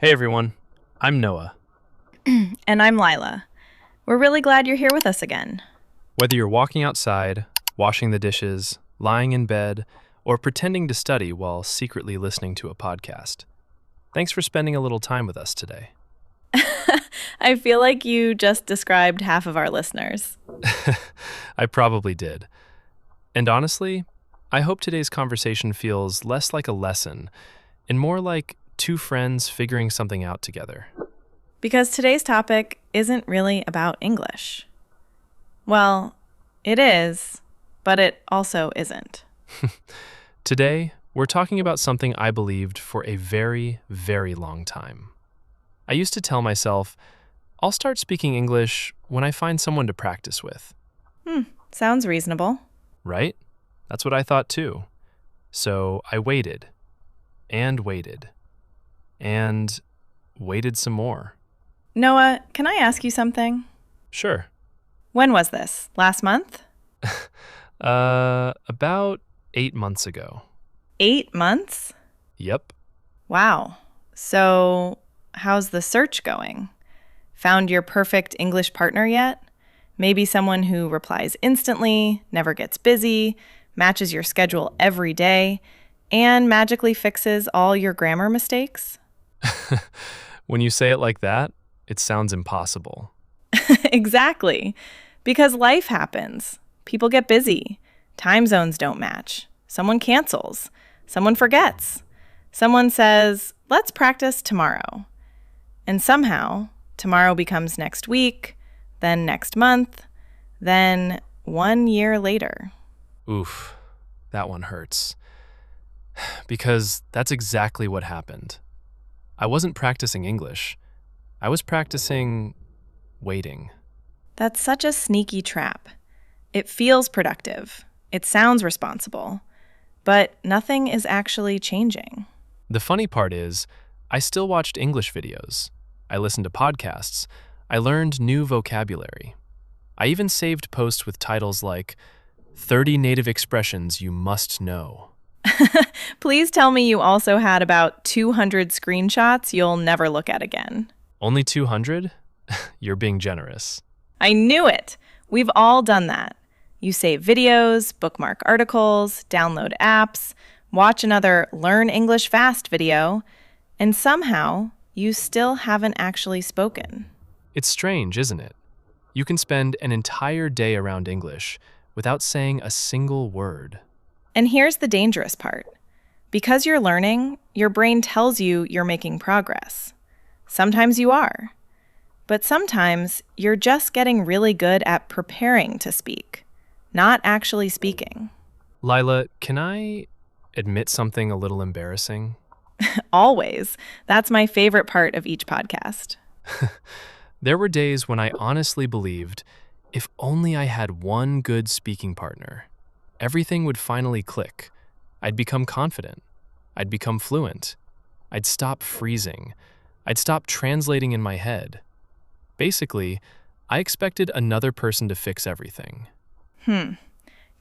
Hey everyone, I'm Noah. And I'm Lila. We're really glad you're here with us again. Whether you're walking outside, washing the dishes, lying in bed, or pretending to study while secretly listening to a podcast, thanks for spending a little time with us today. I feel like you just described half of our listeners. I probably did. And honestly, I hope today's conversation feels less like a lesson and more like two friends figuring something out together. Because today's topic isn't really about English. Well, it is, but it also isn't. Today, we're talking about something I believed for a very, very long time. I used to tell myself, I'll start speaking English when I find someone to practice with. Sounds reasonable. Right? That's what I thought too. So I waited, and waited, and waited some more. Noah, can I ask you something? Sure. When was this? Last month? About 8 months ago. 8 months? Yep. Wow. So, how's the search going? Found your perfect English partner yet? Maybe someone who replies instantly, never gets busy, matches your schedule every day, and magically fixes all your grammar mistakes? When you say it like that, it sounds impossible. Exactly. Because life happens. People get busy. Time zones don't match. Someone cancels. Someone forgets. Someone says, let's practice tomorrow. And somehow, tomorrow becomes next week, then next month, then 1 year later. Oof, that one hurts. Because that's exactly what happened. I wasn't practicing English. I was practicing waiting. That's such a sneaky trap. It feels productive. It sounds responsible. But nothing is actually changing. The funny part is, I still watched English videos. I listened to podcasts. I learned new vocabulary. I even saved posts with titles like 30 native expressions you must know. Please tell me you also had about 200 screenshots you'll never look at again. Only 200? You're being generous. I knew it! We've all done that. You save videos, bookmark articles, download apps, watch another Learn English Fast video, and somehow you still haven't actually spoken. It's strange, isn't it? You can spend an entire day around English without saying a single word. And here's the dangerous part. Because you're learning, your brain tells you you're making progress. Sometimes you are. But sometimes you're just getting really good at preparing to speak, not actually speaking. Lila, can I admit something a little embarrassing? Always. That's my favorite part of each podcast. There were days when I honestly believed if only I had one good speaking partner, everything would finally click. I'd become confident. I'd become fluent. I'd stop freezing. I'd stop translating in my head. Basically, I expected another person to fix everything. Can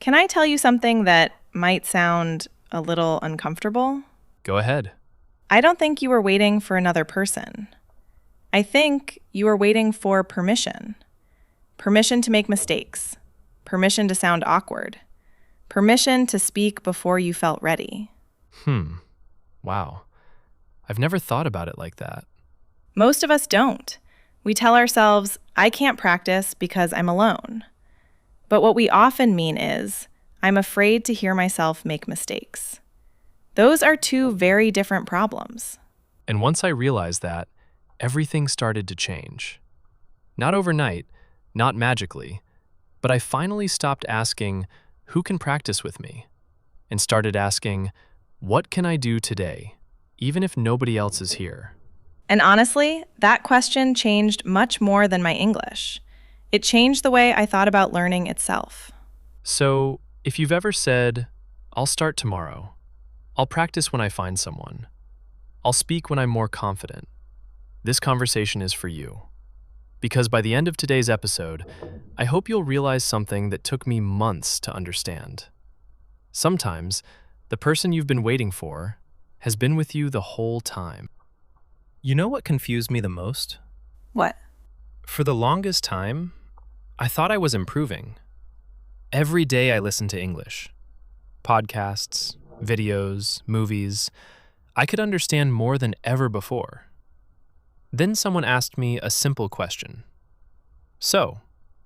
I tell you something that might sound a little uncomfortable? Go ahead. I don't think you were waiting for another person. I think you were waiting for permission. Permission to make mistakes. Permission to sound awkward. Permission to speak before you felt ready. Wow. I've never thought about it like that. Most of us don't. We tell ourselves, I can't practice because I'm alone. But what we often mean is, I'm afraid to hear myself make mistakes. Those are two very different problems. And once I realized that, everything started to change. Not overnight, not magically, but I finally stopped asking, who can practice with me? And started asking, what can I do today, even if nobody else is here? And honestly, that question changed much more than my English. It changed the way I thought about learning itself. So, if you've ever said, I'll start tomorrow, I'll practice when I find someone, I'll speak when I'm more confident, this conversation is for you. Because by the end of today's episode, I hope you'll realize something that took me months to understand. Sometimes, the person you've been waiting for has been with you the whole time. You know what confused me the most? What? For the longest time, I thought I was improving. Every day I listened to English. Podcasts, videos, movies. I could understand more than ever before. Then someone asked me a simple question. So,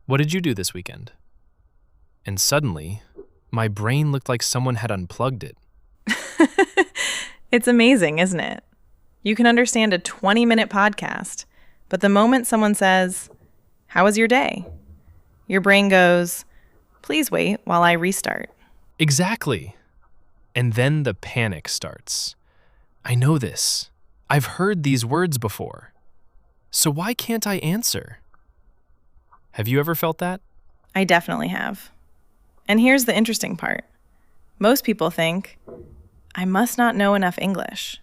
what did you do this weekend? And suddenly, my brain looked like someone had unplugged it. It's amazing, isn't it? You can understand a 20-minute podcast, but the moment someone says, "How was your day?" your brain goes, "Please wait while I restart." Exactly. And then the panic starts. I know this. I've heard these words before. So why can't I answer? Have you ever felt that? I definitely have. And here's the interesting part. Most people think, I must not know enough English.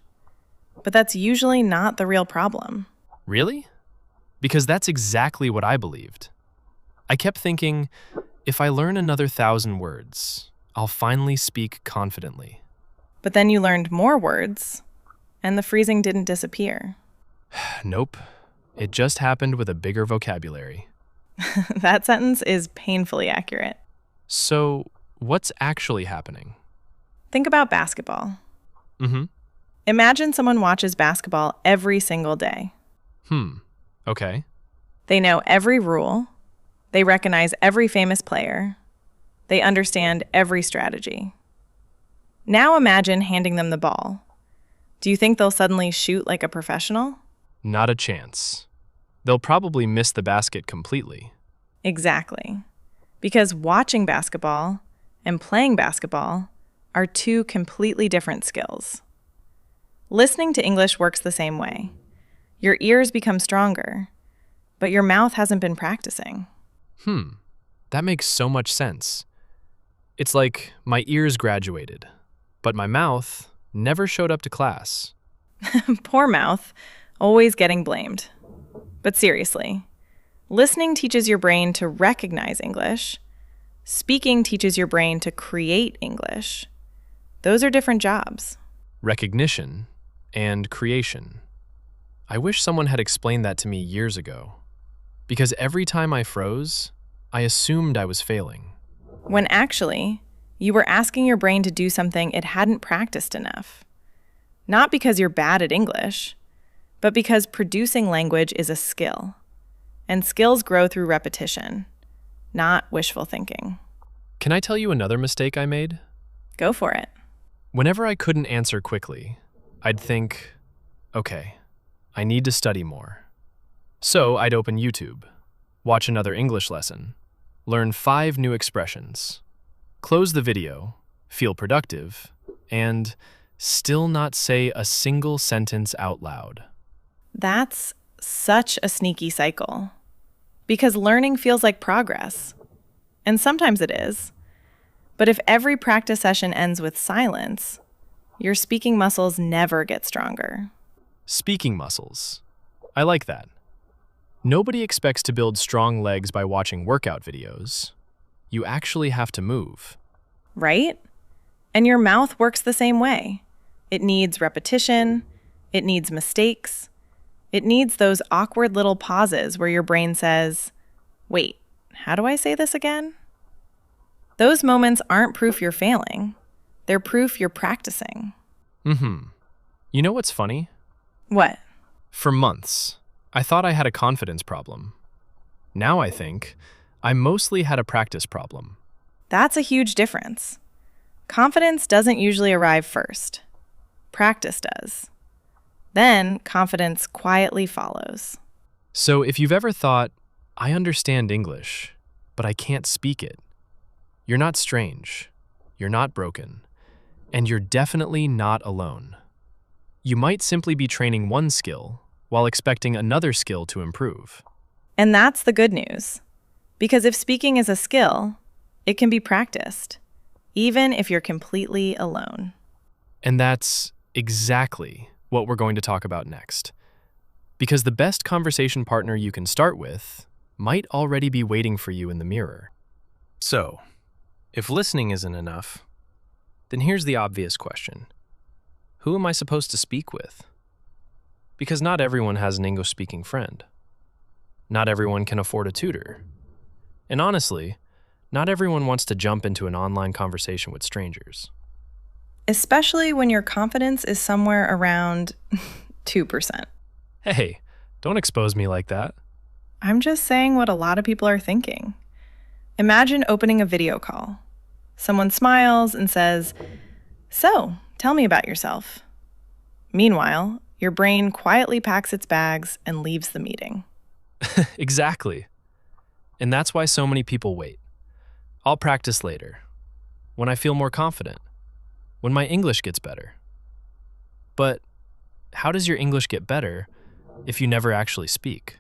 But that's usually not the real problem. Really? Because that's exactly what I believed. I kept thinking, if I learn another 1,000 words, I'll finally speak confidently. But then you learned more words, and the freezing didn't disappear. Nope. It just happened with a bigger vocabulary. That sentence is painfully accurate. So, what's actually happening? Think about basketball. Mm-hmm. Imagine someone watches basketball every single day. Okay. They know every rule. They recognize every famous player. They understand every strategy. Now imagine handing them the ball. Do you think they'll suddenly shoot like a professional? Not a chance. They'll probably miss the basket completely. Exactly. Because watching basketball and playing basketball are two completely different skills. Listening to English works the same way. Your ears become stronger, but your mouth hasn't been practicing. That makes so much sense. It's like my ears graduated, but my mouth never showed up to class. Poor mouth, always getting blamed. But seriously, listening teaches your brain to recognize English. Speaking teaches your brain to create English. Those are different jobs. Recognition and creation. I wish someone had explained that to me years ago. Because every time I froze, I assumed I was failing. When actually, you were asking your brain to do something it hadn't practiced enough. Not because you're bad at English, but because producing language is a skill. And skills grow through repetition, not wishful thinking. Can I tell you another mistake I made? Go for it. Whenever I couldn't answer quickly, I'd think, okay, I need to study more. So I'd open YouTube, watch another English lesson, learn 5 new expressions, close the video, feel productive, and still not say a single sentence out loud. That's such a sneaky cycle. Because learning feels like progress. And sometimes it is. But if every practice session ends with silence, your speaking muscles never get stronger. Speaking muscles. I like that. Nobody expects to build strong legs by watching workout videos. You actually have to move. Right? And your mouth works the same way. It needs repetition. It needs mistakes. It needs those awkward little pauses where your brain says, wait, how do I say this again? Those moments aren't proof you're failing. They're proof you're practicing. You know what's funny? What? For months, I thought I had a confidence problem. Now I think I mostly had a practice problem. That's a huge difference. Confidence doesn't usually arrive first. Practice does. Then confidence quietly follows. So if you've ever thought, I understand English, but I can't speak it, you're not strange, you're not broken, and you're definitely not alone. You might simply be training one skill while expecting another skill to improve. And that's the good news. Because if speaking is a skill, it can be practiced, even if you're completely alone. And that's exactly what we're going to talk about next. Because the best conversation partner you can start with might already be waiting for you in the mirror. So, if listening isn't enough, then here's the obvious question. Who am I supposed to speak with? Because not everyone has an English-speaking friend. Not everyone can afford a tutor. And honestly, not everyone wants to jump into an online conversation with strangers. Especially when your confidence is somewhere around 2%. Hey, don't expose me like that. I'm just saying what a lot of people are thinking. Imagine opening a video call. Someone smiles and says, "So, tell me about yourself." Meanwhile, your brain quietly packs its bags and leaves the meeting. Exactly. And that's why so many people wait. I'll practice later, when I feel more confident, when my English gets better. But how does your English get better if you never actually speak?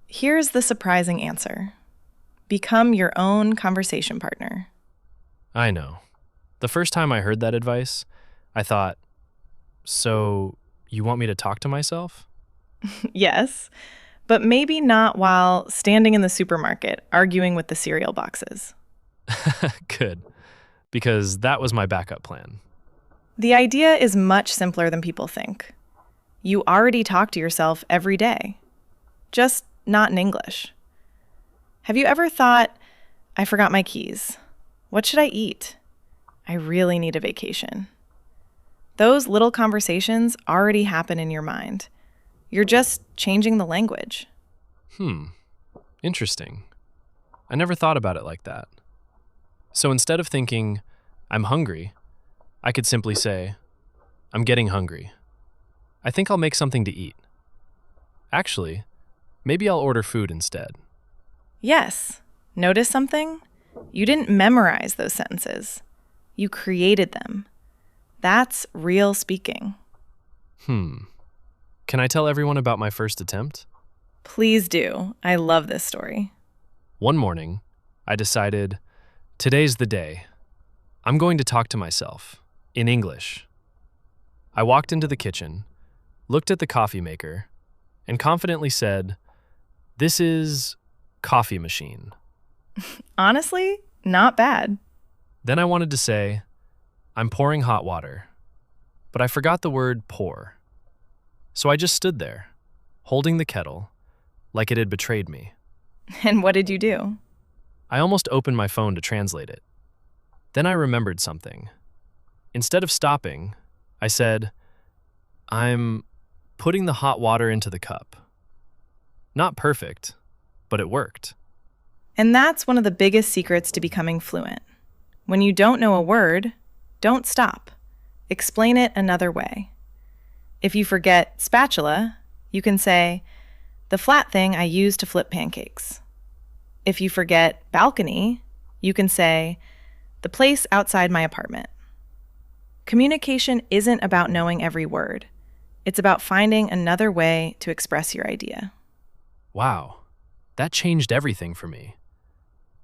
Here's the surprising answer. Become your own conversation partner. I know. The first time I heard that advice, I thought, so you want me to talk to myself? Yes, but maybe not while standing in the supermarket arguing with the cereal boxes. Good, because that was my backup plan. The idea is much simpler than people think. You already talk to yourself every day, just not in English. Have you ever thought, I forgot my keys. What should I eat? I really need a vacation. Those little conversations already happen in your mind. You're just changing the language. Interesting. I never thought about it like that. So instead of thinking, I'm hungry, I could simply say, I'm getting hungry. I think I'll make something to eat. Actually, maybe I'll order food instead. Yes. Notice something? You didn't memorize those sentences. You created them. That's real speaking. Can I tell everyone about my first attempt? Please do. I love this story. One morning, I decided, today's the day. I'm going to talk to myself, in English. I walked into the kitchen, looked at the coffee maker, and confidently said, "This is coffee machine." Honestly, not bad. Then I wanted to say, I'm pouring hot water, but I forgot the word pour. So I just stood there, holding the kettle, like it had betrayed me. And what did you do? I almost opened my phone to translate it. Then I remembered something. Instead of stopping, I said, I'm putting the hot water into the cup. Not perfect, but it worked. And that's one of the biggest secrets to becoming fluent. When you don't know a word, don't stop. Explain it another way. If you forget spatula, you can say, the flat thing I use to flip pancakes. If you forget balcony, you can say, the place outside my apartment. Communication isn't about knowing every word. It's about finding another way to express your idea. Wow, that changed everything for me.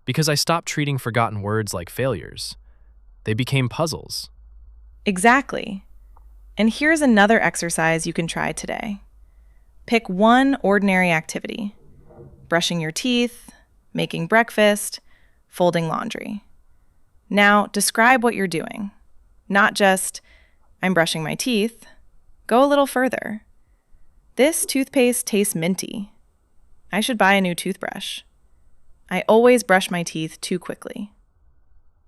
Because I stopped treating forgotten words like failures. They became puzzles. Exactly. And here's another exercise you can try today. Pick one ordinary activity: brushing your teeth, making breakfast, folding laundry. Now, describe what you're doing. Not just, I'm brushing my teeth. Go a little further. This toothpaste tastes minty. I should buy a new toothbrush. I always brush my teeth too quickly.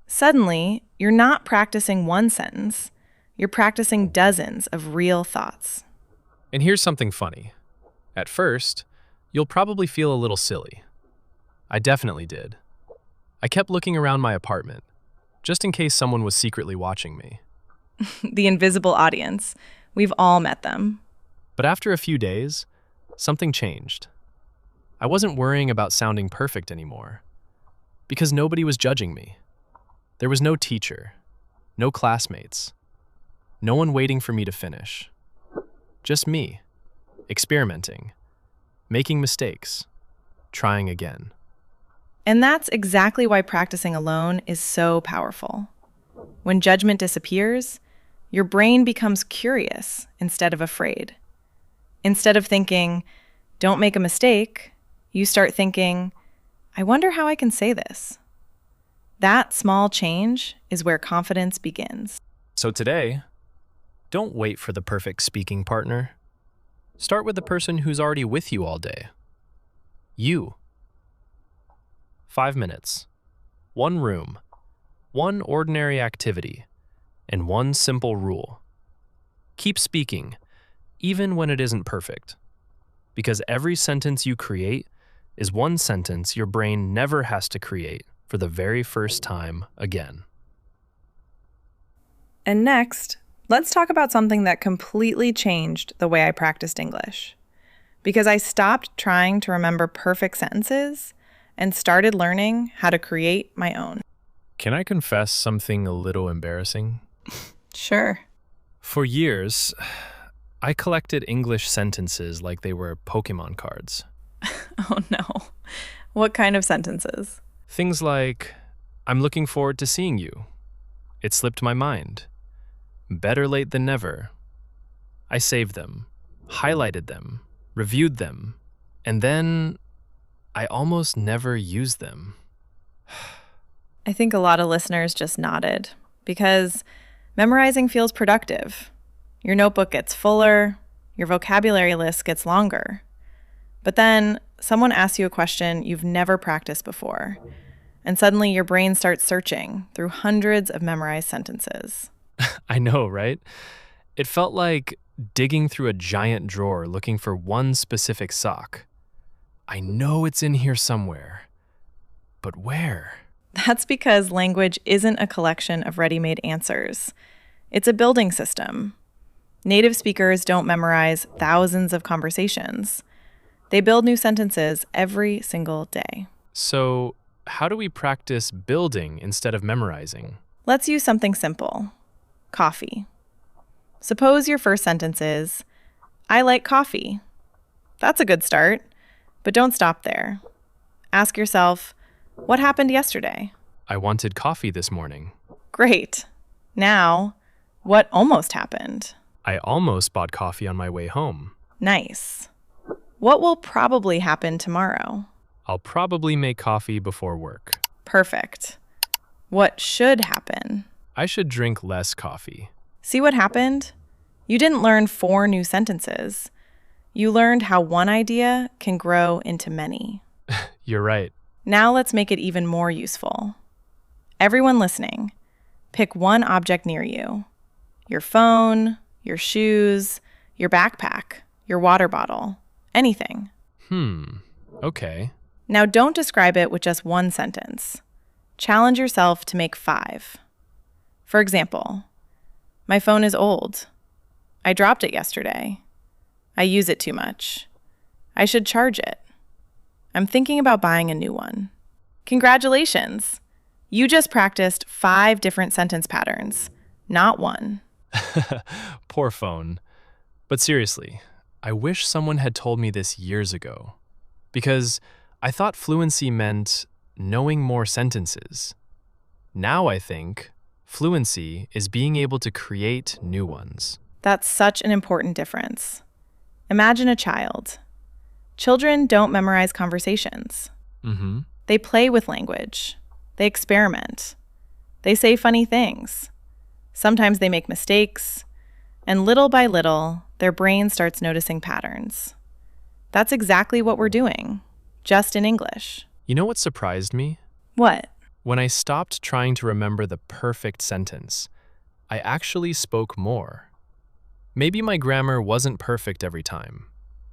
Suddenly, you're not practicing one sentence. You're practicing dozens of real thoughts. And here's something funny. At first, you'll probably feel a little silly. I definitely did. I kept looking around my apartment, just in case someone was secretly watching me. The invisible audience. We've all met them. But after a few days, something changed. I wasn't worrying about sounding perfect anymore, because nobody was judging me. There was no teacher, no classmates, no one waiting for me to finish. Just me, experimenting, making mistakes, trying again. And that's exactly why practicing alone is so powerful. When judgment disappears, your brain becomes curious instead of afraid. Instead of thinking, don't make a mistake, you start thinking, I wonder how I can say this. That small change is where confidence begins. So today, don't wait for the perfect speaking partner. Start with the person who's already with you all day. You. 5 minutes. One room. One ordinary activity. And one simple rule. Keep speaking, even when it isn't perfect. Because every sentence you create is one sentence your brain never has to create for the very first time again. And next, let's talk about something that completely changed the way I practiced English. Because I stopped trying to remember perfect sentences and started learning how to create my own. Can I confess something a little embarrassing? Sure. For years, I collected English sentences like they were Pokemon cards. Oh no. What kind of sentences? Things like, I'm looking forward to seeing you. It slipped my mind. Better late than never. I saved them, highlighted them, reviewed them, and then I almost never used them. I think a lot of listeners just nodded because memorizing feels productive. Your notebook gets fuller, your vocabulary list gets longer. But then someone asks you a question you've never practiced before, and suddenly your brain starts searching through hundreds of memorized sentences. I know, right? It felt like digging through a giant drawer looking for one specific sock. I know it's in here somewhere, but where? That's because language isn't a collection of ready-made answers. It's a building system. Native speakers don't memorize thousands of conversations. They build new sentences every single day. So, how do we practice building instead of memorizing? Let's use something simple. Coffee. Suppose your first sentence is, I like coffee. That's a good start, but don't stop there. Ask yourself, what happened yesterday? I wanted coffee this morning. Great. Now, what almost happened? I almost bought coffee on my way home. Nice. What will probably happen tomorrow? I'll probably make coffee before work. Perfect. What should happen? I should drink less coffee. See what happened? You didn't learn 4 new sentences. You learned how one idea can grow into many. You're right. Now let's make it even more useful. Everyone listening, pick one object near you. Your phone, your shoes, your backpack, your water bottle, anything. Okay. Now don't describe it with just one sentence. Challenge yourself to make 5. For example, my phone is old. I dropped it yesterday. I use it too much. I should charge it. I'm thinking about buying a new one. Congratulations! You just practiced 5 different sentence patterns, not one. Poor phone. But seriously, I wish someone had told me this years ago. Because I thought fluency meant knowing more sentences. Now I think fluency is being able to create new ones. That's such an important difference. Imagine a child. Children don't memorize conversations. They play with language. They experiment. They say funny things. Sometimes they make mistakes. And little by little, their brain starts noticing patterns. That's exactly what we're doing, just in English. You know what surprised me? What? When I stopped trying to remember the perfect sentence, I actually spoke more. Maybe my grammar wasn't perfect every time.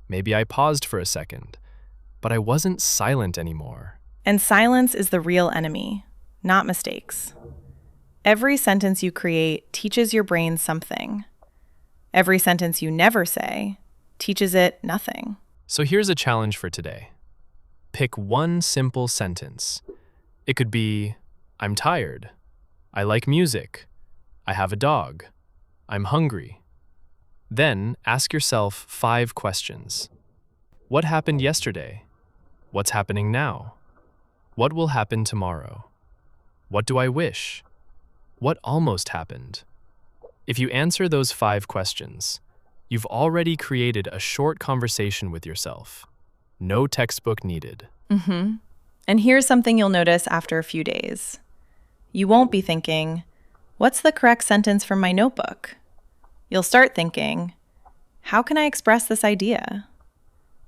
Maybe I paused for a second, but I wasn't silent anymore. And silence is the real enemy, not mistakes. Every sentence you create teaches your brain something. Every sentence you never say teaches it nothing. So here's a challenge for today. Pick one simple sentence. It could be, I'm tired. I like music. I have a dog. I'm hungry. Then ask yourself 5 questions. What happened yesterday? What's happening now? What will happen tomorrow? What do I wish? What almost happened? If you answer those 5 questions, you've already created a short conversation with yourself. No textbook needed. And here's something you'll notice after a few days. You won't be thinking, what's the correct sentence from my notebook? You'll start thinking, how can I express this idea?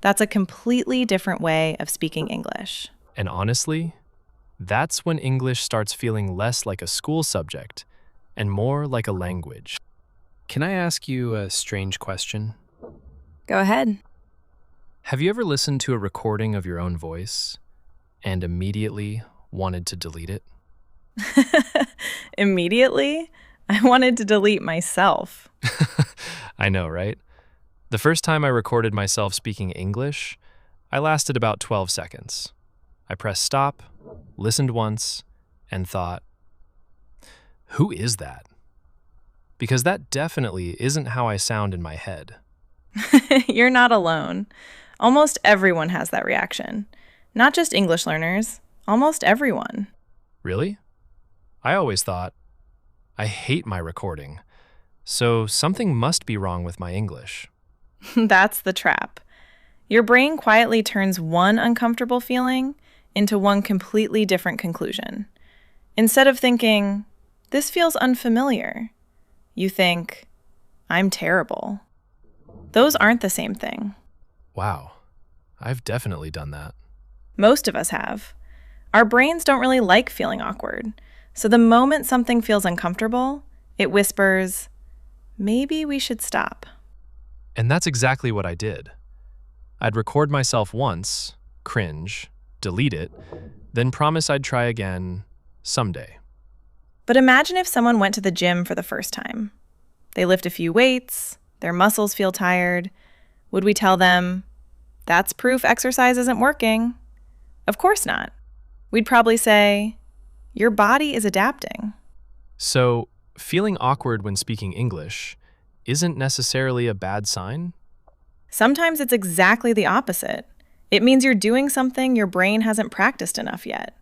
That's a completely different way of speaking English. And honestly, that's when English starts feeling less like a school subject and more like a language. Can I ask you a strange question? Go ahead. Have you ever listened to a recording of your own voice and immediately wanted to delete it? Immediately, I wanted to delete myself. I know, right? The first time I recorded myself speaking English, I lasted about 12 seconds. I pressed stop, listened once, and thought, who is that? Because that definitely isn't how I sound in my head. You're not alone. Almost everyone has that reaction. Not just English learners, almost everyone. Really? I always thought, I hate my recording, so something must be wrong with my English. That's the trap. Your brain quietly turns one uncomfortable feeling into one completely different conclusion. Instead of thinking, this feels unfamiliar, you think, I'm terrible. Those aren't the same thing. Wow, I've definitely done that. Most of us have. Our brains don't really like feeling awkward. So the moment something feels uncomfortable, it whispers, maybe we should stop. And that's exactly what I did. I'd record myself once, cringe, delete it, then promise I'd try again someday. But imagine if someone went to the gym for the first time. They lift a few weights, their muscles feel tired. Would we tell them, that's proof exercise isn't working? Of course not. We'd probably say, your body is adapting. So, feeling awkward when speaking English isn't necessarily a bad sign? Sometimes it's exactly the opposite. It means you're doing something your brain hasn't practiced enough yet.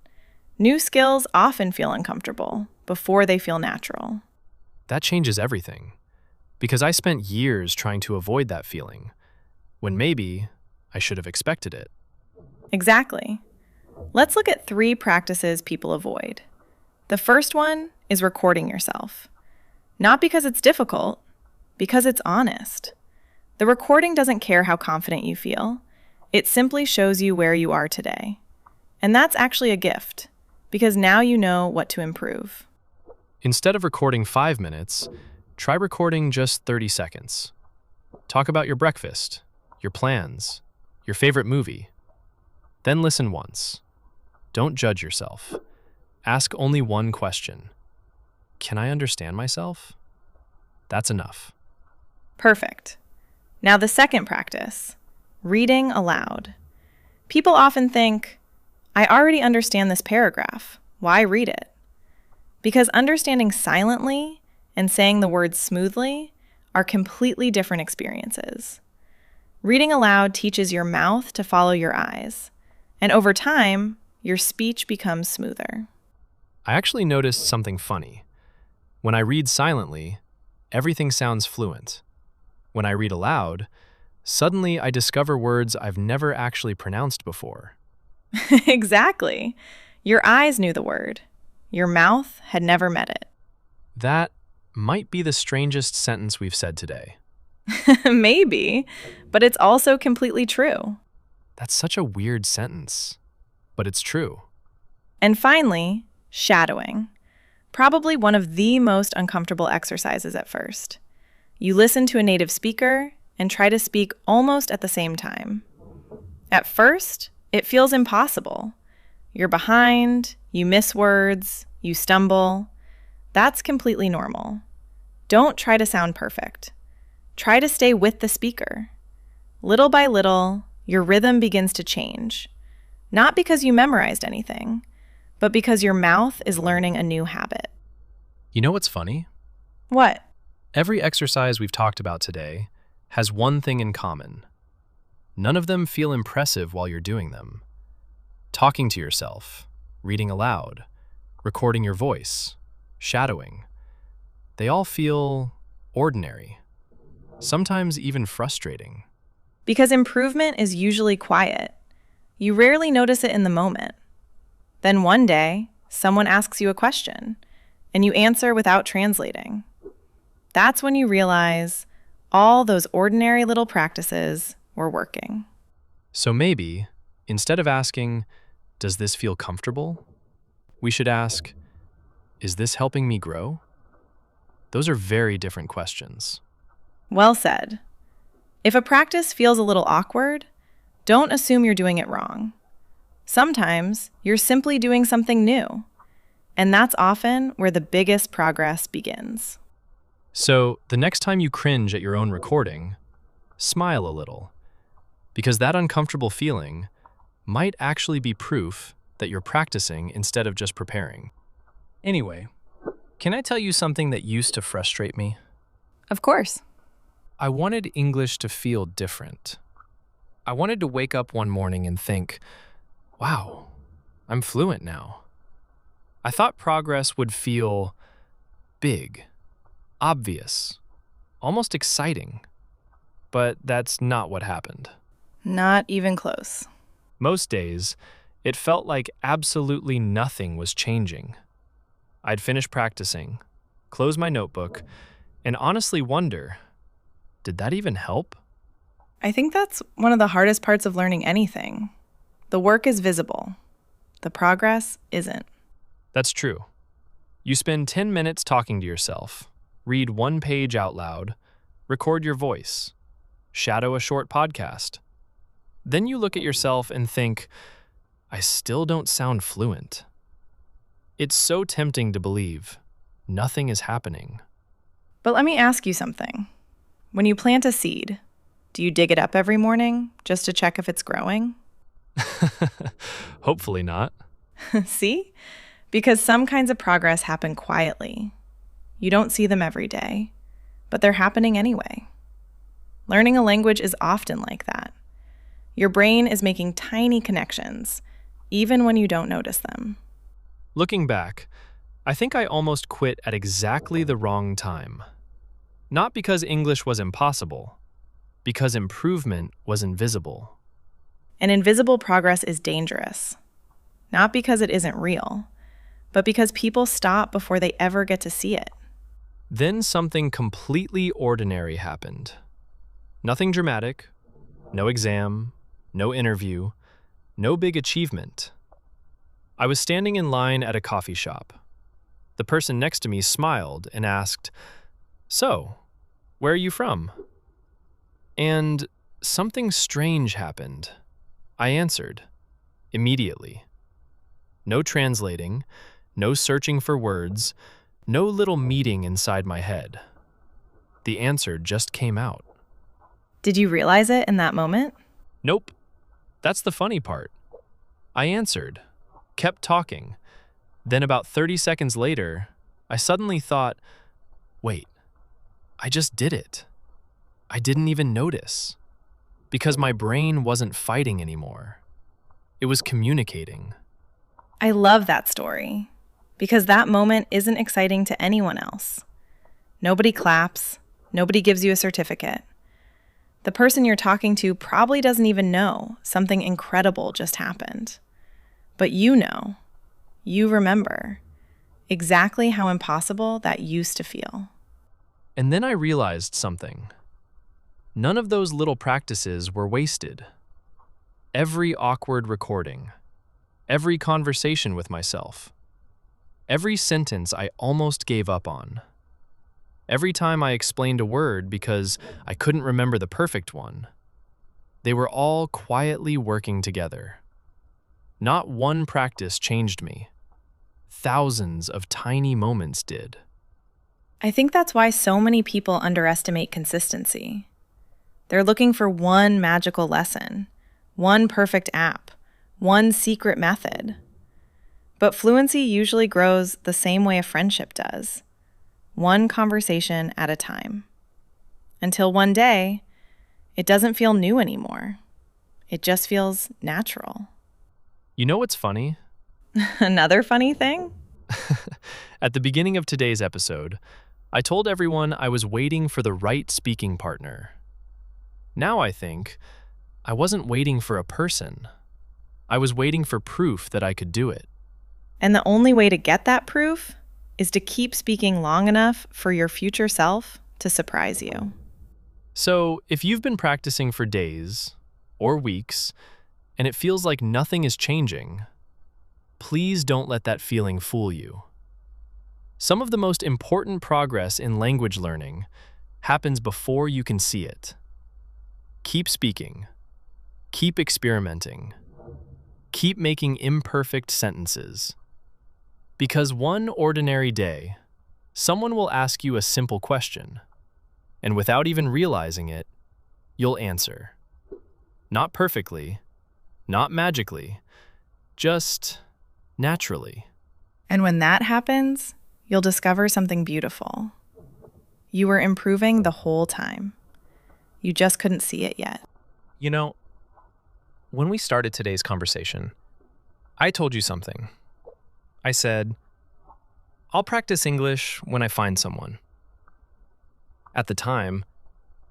New skills often feel uncomfortable before they feel natural. That changes everything. Because I spent years trying to avoid that feeling, when maybe I should have expected it. Exactly. Let's look at 3 practices people avoid. The first one is recording yourself. Not because it's difficult, because it's honest. The recording doesn't care how confident you feel. It simply shows you where you are today. And that's actually a gift, because now you know what to improve. Instead of recording 5 minutes, try recording just 30 seconds. Talk about your breakfast, your plans, your favorite movie. Then listen once. Don't judge yourself. Ask only one question. Can I understand myself? That's enough. Perfect. Now the second practice, reading aloud. People often think, I already understand this paragraph. Why read it? Because understanding silently and saying the words smoothly are completely different experiences. Reading aloud teaches your mouth to follow your eyes, and over time, your speech becomes smoother. I actually noticed something funny. When I read silently, everything sounds fluent. When I read aloud, suddenly I discover words I've never actually pronounced before. Exactly. Your eyes knew the word. Your mouth had never met it. That might be the strangest sentence we've said today. Maybe, but it's also completely true. That's such a weird sentence, but it's true. And finally, shadowing. Probably one of the most uncomfortable exercises at first. You listen to a native speaker and try to speak almost at the same time. At first, it feels impossible. You're behind, you miss words, you stumble. That's completely normal. Don't try to sound perfect. Try to stay with the speaker. Little by little, your rhythm begins to change. Not because you memorized anything, but because your mouth is learning a new habit. You know what's funny? What? Every exercise we've talked about today has one thing in common. None of them feel impressive while you're doing them. Talking to yourself, reading aloud, recording your voice, shadowing. They all feel ordinary, sometimes even frustrating. Because improvement is usually quiet. You rarely notice it in the moment. Then one day, someone asks you a question, and you answer without translating. That's when you realize all those ordinary little practices were working. So maybe, instead of asking, "Does this feel comfortable?" we should ask, "Is this helping me grow?" Those are very different questions. Well said. If a practice feels a little awkward, don't assume you're doing it wrong. Sometimes you're simply doing something new, and that's often where the biggest progress begins. So, the next time you cringe at your own recording, smile a little, because that uncomfortable feeling might actually be proof that you're practicing instead of just preparing. Anyway, can I tell you something that used to frustrate me? Of course. I wanted English to feel different. I wanted to wake up one morning and think, wow, I'm fluent now. I thought progress would feel big, obvious, almost exciting. But that's not what happened. Not even close. Most days, it felt like absolutely nothing was changing. I'd finish practicing, close my notebook, and honestly wonder, did that even help? I think that's one of the hardest parts of learning anything. The work is visible. The progress isn't. That's true. You spend 10 minutes talking to yourself, read one page out loud, record your voice, shadow a short podcast. Then you look at yourself and think, I still don't sound fluent. It's so tempting to believe nothing is happening. But let me ask you something. When you plant a seed, do you dig it up every morning just to check if it's growing? Hopefully not. See? Because some kinds of progress happen quietly. You don't see them every day, but they're happening anyway. Learning a language is often like that. Your brain is making tiny connections, even when you don't notice them. Looking back, I think I almost quit at exactly the wrong time. Not because English was impossible, because improvement was invisible. And invisible progress is dangerous. Not because it isn't real, but because people stop before they ever get to see it. Then something completely ordinary happened. Nothing dramatic, no exam, no interview, no big achievement. I was standing in line at a coffee shop. The person next to me smiled and asked, "So, where are you from?" And something strange happened. I answered, immediately. No translating, no searching for words, no little meeting inside my head. The answer just came out. Did you realize it in that moment? Nope. That's the funny part. I answered, kept talking. Then about 30 seconds later, I suddenly thought, wait, I just did it. I didn't even notice. Because my brain wasn't fighting anymore. It was communicating. I love that story, because that moment isn't exciting to anyone else. Nobody claps. Nobody gives you a certificate. The person you're talking to probably doesn't even know something incredible just happened. But you know, you remember exactly how impossible that used to feel. And then I realized something. None of those little practices were wasted. Every awkward recording, every conversation with myself, every sentence I almost gave up on, every time I explained a word because I couldn't remember the perfect one, they were all quietly working together. Not one practice changed me. Thousands of tiny moments did. I think that's why so many people underestimate consistency. They're looking for one magical lesson, one perfect app, one secret method. But fluency usually grows the same way a friendship does, one conversation at a time. Until one day, it doesn't feel new anymore. It just feels natural. You know what's funny? Another funny thing? At the beginning of today's episode, I told everyone I was waiting for the right speaking partner. Now I think I wasn't waiting for a person. I was waiting for proof that I could do it. And the only way to get that proof is to keep speaking long enough for your future self to surprise you. So, if you've been practicing for days or weeks and it feels like nothing is changing, please don't let that feeling fool you. Some of the most important progress in language learning happens before you can see it. Keep speaking. Keep experimenting. Keep making imperfect sentences. Because one ordinary day, someone will ask you a simple question, and without even realizing it, you'll answer. Not perfectly, not magically, just naturally. And when that happens, you'll discover something beautiful. You were improving the whole time. You just couldn't see it yet. You know, when we started today's conversation, I told you something. I said, I'll practice English when I find someone. At the time,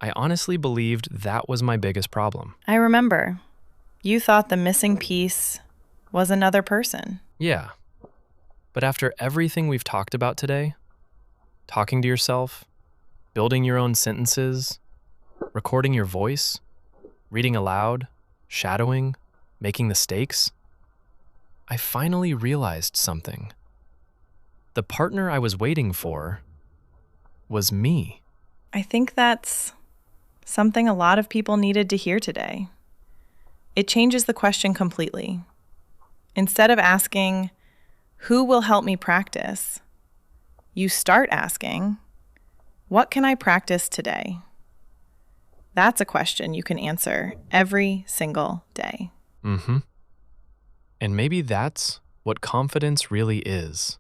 I honestly believed that was my biggest problem. I remember. You thought the missing piece was another person. Yeah. But after everything we've talked about today, talking to yourself, building your own sentences, recording your voice, reading aloud, shadowing, making mistakes, I finally realized something. The partner I was waiting for was me. I think that's something a lot of people needed to hear today. It changes the question completely. Instead of asking, who will help me practice? You start asking, what can I practice today? That's a question you can answer every single day. Mm-hmm. And maybe that's what confidence really is.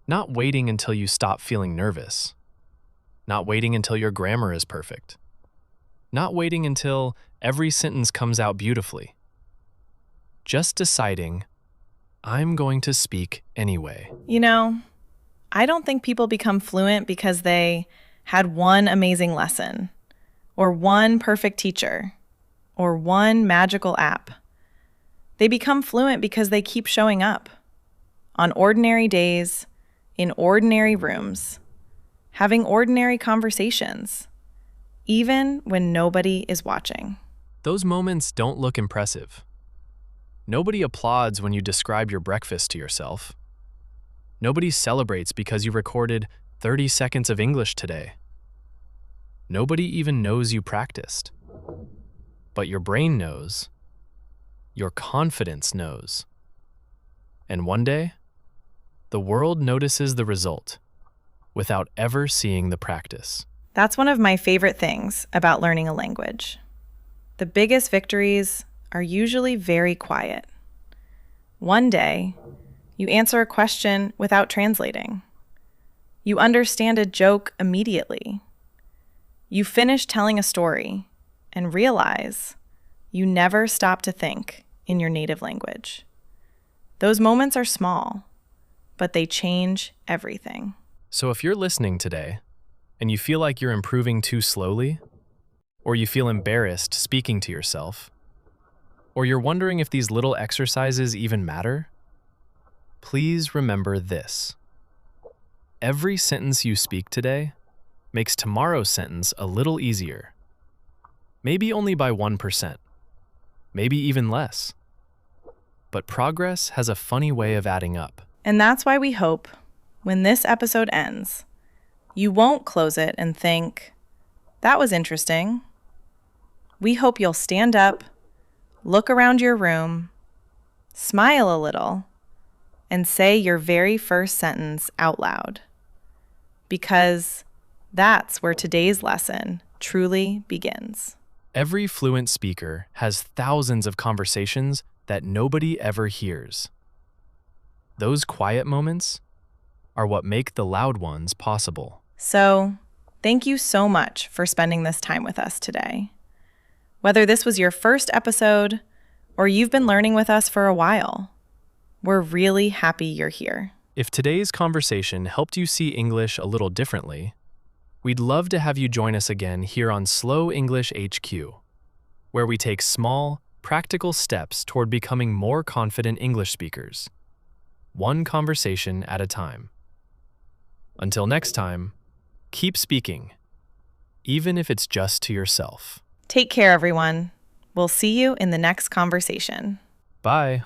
Not waiting until you stop feeling nervous. Not waiting until your grammar is perfect. Not waiting until every sentence comes out beautifully. Just deciding, I'm going to speak anyway. You know, I don't think people become fluent because they had one amazing lesson, or one perfect teacher, or one magical app. They become fluent because they keep showing up on ordinary days, in ordinary rooms, having ordinary conversations, even when nobody is watching. Those moments don't look impressive. Nobody applauds when you describe your breakfast to yourself. Nobody celebrates because you recorded 30 seconds of English today. Nobody even knows you practiced. But your brain knows. Your confidence knows. And one day, the world notices the result without ever seeing the practice. That's one of my favorite things about learning a language. The biggest victories are usually very quiet. One day, you answer a question without translating. You understand a joke immediately. You finish telling a story and realize you never stop to think in your native language. Those moments are small, but they change everything. So if you're listening today and you feel like you're improving too slowly, or you feel embarrassed speaking to yourself, or you're wondering if these little exercises even matter, please remember this. Every sentence you speak today makes tomorrow's sentence a little easier. Maybe only by 1%, maybe even less. But progress has a funny way of adding up. And that's why we hope, when this episode ends, you won't close it and think, that was interesting. We hope you'll stand up, look around your room, smile a little, and say your very first sentence out loud. Because that's where today's lesson truly begins. Every fluent speaker has thousands of conversations that nobody ever hears. Those quiet moments are what make the loud ones possible. So, thank you so much for spending this time with us today. Whether this was your first episode or you've been learning with us for a while, we're really happy you're here. If today's conversation helped you see English a little differently, we'd love to have you join us again here on Slow English HQ, where we take small, practical steps toward becoming more confident English speakers, one conversation at a time. Until next time, keep speaking, even if it's just to yourself. Take care, everyone. We'll see you in the next conversation. Bye.